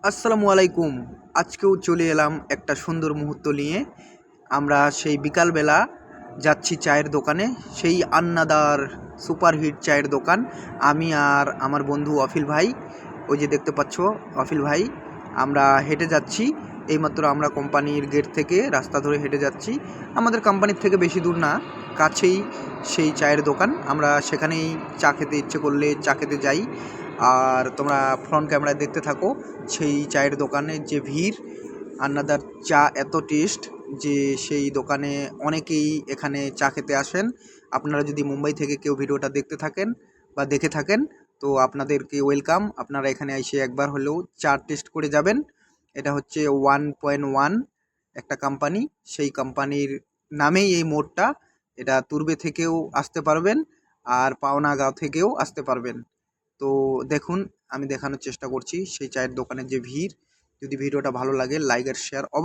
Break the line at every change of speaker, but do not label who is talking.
আসসালামু আলাইকুম। আজকেও চলে এলাম একটা সুন্দর মুহূর্ত নিয়ে। আমরা সেই বিকালবেলা যাচ্ছি চায়ের দোকানে, সেই আন্নাদার সুপারহিট চায়ের দোকান। আমি আর আমার বন্ধু অফিল ভাই, ওই যে দেখতে পাচ্ছ অফিল ভাই, আমরা হেঁটে যাচ্ছি। এইমাত্র আমরা কোম্পানির গেট থেকে রাস্তা ধরে হেঁটে যাচ্ছি। আমাদের কোম্পানির থেকে বেশি দূর না, কাছেই সেই চায়ের দোকান। আমরা সেখানেই চা খেতে ইচ্ছে করলে চা খেতে যাই। আর তোমরা ফ্রন্ট ক্যামেরায় দেখতে থাকো সেই চায়ের দোকানে যে ভিড়। আন্নাদার চা এত টেস্ট যে সেই দোকানে অনেকেই এখানে চা খেতে আসেন। আপনারা যদি মুম্বাই থেকে কেউ ভিডিওটা দেখতে থাকেন বা দেখে থাকেন, তো আপনাদেরকে ওয়েলকাম। আপনারা এখানে এসে একবার হলেও চা টেস্ট করে যাবেন। এটা হচ্ছে 1.1 একটা কোম্পানি, সেই কোম্পানির নামেই এই মোড়টা। এটা তুর্বে থেকেও আসতে পারবেন আর পাওনাগাঁও থেকেও আসতে পারবেন। তো দেখুন, আমি দেখানোর চেষ্টা করছি সেই চায়ের দোকানের যে ভিড়। যদি ভিডিওটা ভালো লাগে, লাইক আর শেয়ার অবশ্যই।